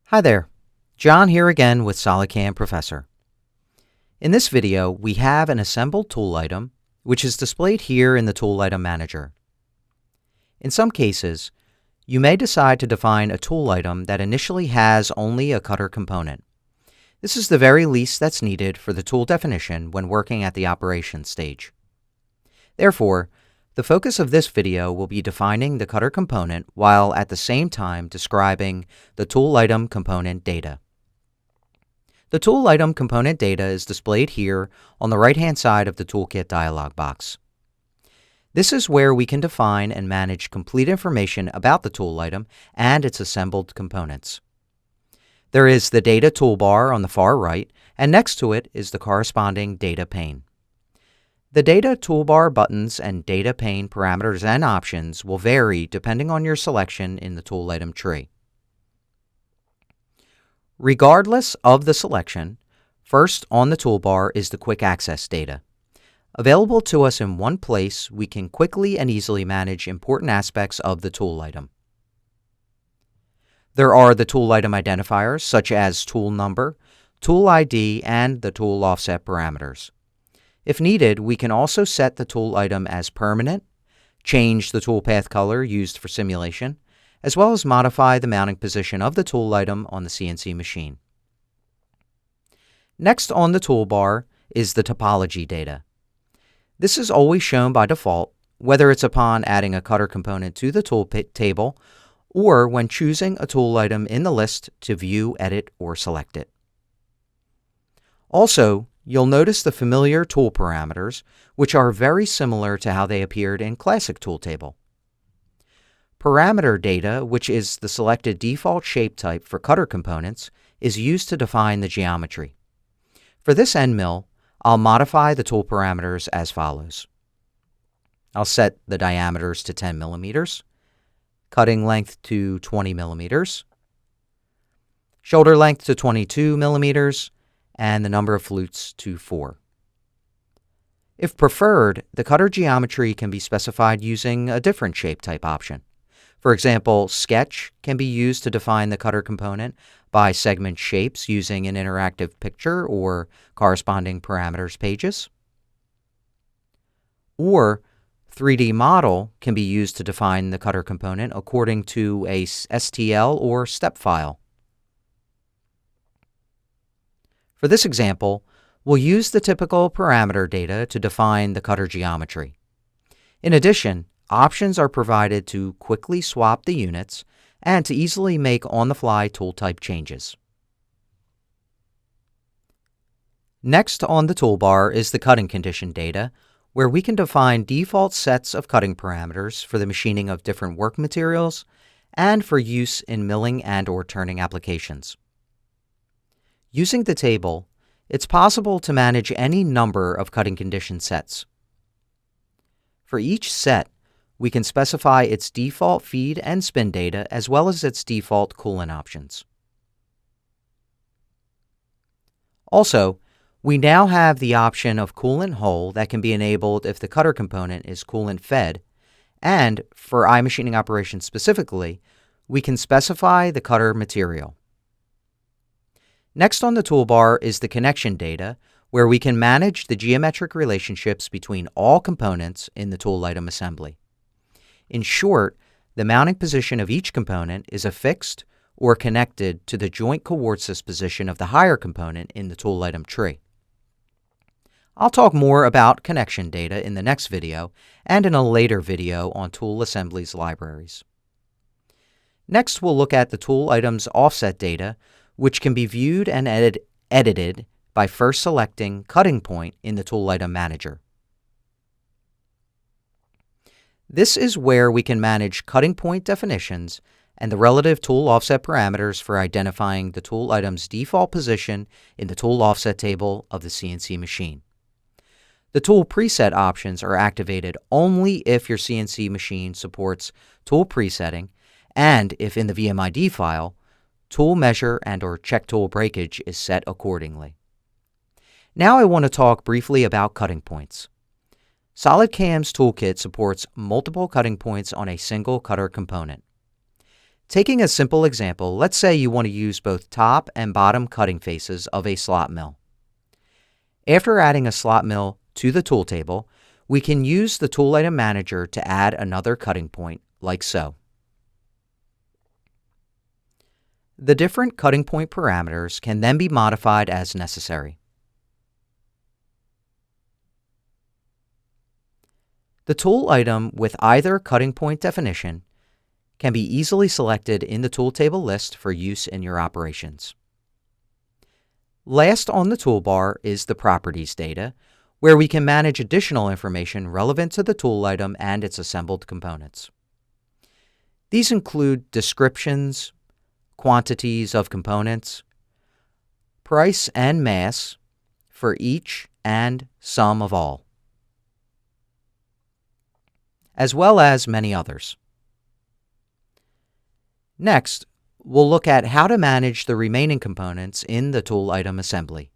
Hi there, John here again with SolidCAM Professor. In this video, we have an assembled tool item, which is displayed here in the Tool Item Manager. In some cases, you may decide to define a tool item that initially has only a cutter component. This is the very least that's needed for the tool definition when working at the operations stage. Therefore, the focus of this video will be defining the cutter component while at the same time describing the tool item component data. The tool item component data is displayed here on the right-hand side of the ToolKit dialog box. This is where we can define and manage complete information about the tool item and its assembled components. There is the data toolbar on the far right, and next to it is the corresponding data pane. The data toolbar buttons and data pane parameters and options will vary depending on your selection in the tool item tree. Regardless of the selection, first on the toolbar is the quick access data. Available to us in one place, we can quickly and easily manage important aspects of the tool item. There are the tool item identifiers such as tool number, tool ID, and the tool offset parameters. If needed, we can also set the tool item as permanent, change the toolpath color used for simulation, as well as modify the mounting position of the tool item on the CNC machine. Next on the toolbar is the topology data. This is always shown by default, whether it's upon adding a cutter component to the tool table or when choosing a tool item in the list to view, edit, or select it. Also, you'll notice the familiar tool parameters, which are very similar to how they appeared in Classic Tool Table. Parameter data, which is the selected default shape type for cutter components, is used to define the geometry. For this end mill, I'll modify the tool parameters as follows. I'll set the diameters to 10 millimeters, cutting length to 20 millimeters, shoulder length to 22 millimeters, and the number of flutes to 4. If preferred, the cutter geometry can be specified using a different shape type option. For example, Sketch can be used to define the cutter component by segment shapes using an interactive picture or corresponding parameters pages. Or 3D Model can be used to define the cutter component according to a STL or step file. For this example, we'll use the typical parameter data to define the cutter geometry. In addition, options are provided to quickly swap the units and to easily make on-the-fly tool type changes. Next on the toolbar is the cutting condition data, where we can define default sets of cutting parameters for the machining of different work materials and for use in milling and/or turning applications. Using the table, it's possible to manage any number of cutting condition sets. For each set, we can specify its default feed and spin data as well as its default coolant options. Also, we now have the option of coolant hole that can be enabled if the cutter component is coolant fed, and for eye machining operations specifically, we can specify the cutter material. Next on the toolbar is the connection data, where we can manage the geometric relationships between all components in the tool item assembly. In short, the mounting position of each component is affixed or connected to the joint coordinates position of the higher component in the tool item tree. I'll talk more about connection data in the next video and in a later video on tool assemblies libraries. Next, we'll look at the tool item's offset data, which can be viewed and edited by first selecting Cutting Point in the Tool Item Manager. This is where we can manage cutting point definitions and the relative tool offset parameters for identifying the tool item's default position in the tool offset table of the CNC machine. The tool preset options are activated only if your CNC machine supports tool presetting and if in the VMID file, tool measure and/or check tool breakage is set accordingly. Now I want to talk briefly about cutting points. SolidCAM's toolkit supports multiple cutting points on a single cutter component. Taking a simple example, let's say you want to use both top and bottom cutting faces of a slot mill. After adding a slot mill to the tool table, we can use the Tool Item Manager to add another cutting point, like so. The different cutting point parameters can then be modified as necessary. The tool item with either cutting point definition can be easily selected in the tool table list for use in your operations. Last on the toolbar is the Properties data, where we can manage additional information relevant to the tool item and its assembled components. These include descriptions, quantities of components, price and mass for each and sum of all, as well as many others. Next, we'll look at how to manage the remaining components in the tool item assembly.